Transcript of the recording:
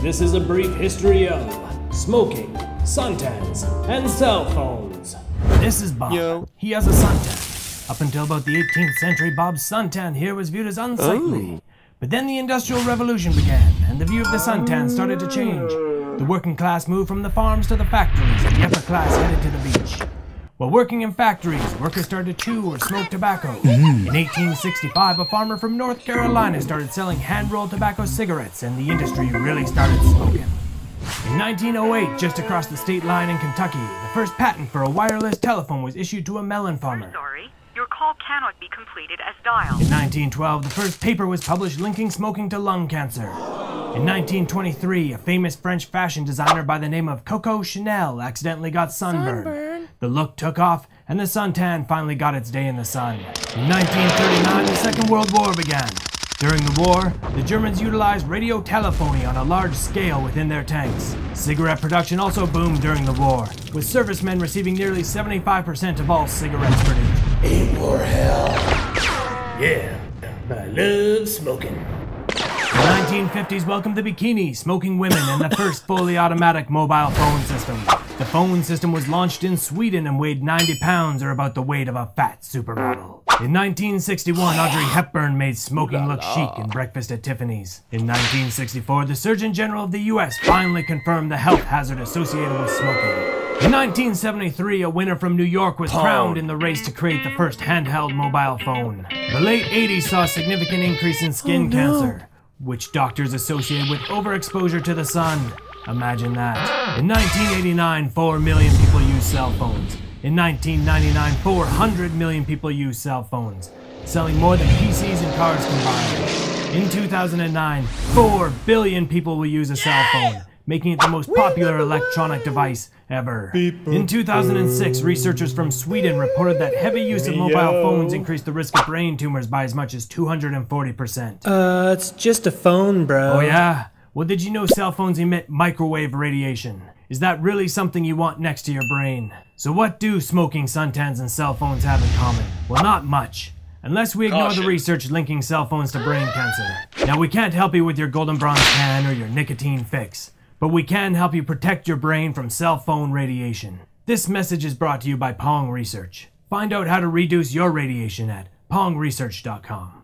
This is a brief history of smoking, suntans, and cell phones. This is Bob. Yo. He has a suntan. Up until about the 18th century, Bob's suntan here was viewed as unsightly. But then the Industrial Revolution began, and the view of the suntan started to change. The working class moved from the farms to the factories, and the upper class headed to the beach. While working in factories, workers started to chew or smoke tobacco. In 1865, a farmer from North Carolina started selling hand-rolled tobacco cigarettes, and the industry really started smoking. In 1908, just across the state line in Kentucky, the first patent for a wireless telephone was issued to a melon farmer. Sorry, your call cannot be completed as dialed. In 1912, the first paper was published linking smoking to lung cancer. In 1923, a famous French fashion designer by the name of Coco Chanel accidentally got sunburned. The look took off, and the suntan finally got its day in the sun. In 1939, the Second World War began. During the war, the Germans utilized radio telephony on a large scale within their tanks. Cigarette production also boomed during the war, with servicemen receiving nearly 75% of all cigarettes produced. Ain't war hell? Yeah, I love smoking. The 1950s welcomed the bikini, smoking women, and the first fully automatic mobile phone system. The phone system was launched in Sweden and weighed 90 pounds, or about the weight of a fat supermodel. In 1961, Audrey Hepburn made smoking look chic in Breakfast at Tiffany's. In 1964, the Surgeon General of the US finally confirmed the health hazard associated with smoking. In 1973, a winner from New York was crowned in the race to create the first handheld mobile phone. The late 80s saw a significant increase in skin cancer, which doctors associated with overexposure to the sun. Imagine that. In 1989, 4 million people used cell phones. In 1999, 400 million people used cell phones, selling more than PCs and cars combined. In 2009, 4 billion people will use a cell phone, making it the most popular electronic device ever. In 2006, researchers from Sweden reported that heavy use of mobile phones increased the risk of brain tumors by as much as 240%. It's just a phone, bro. Oh yeah? Well, did you know cell phones emit microwave radiation? Is that really something you want next to your brain? So what do smoking, suntans, and cell phones have in common? Well, not much. Unless we ignore the research linking cell phones to brain cancer. Now, we can't help you with your golden bronze tan or your nicotine fix, but we can help you protect your brain from cell phone radiation. This message is brought to you by Pong Research. Find out how to reduce your radiation at pongresearch.com.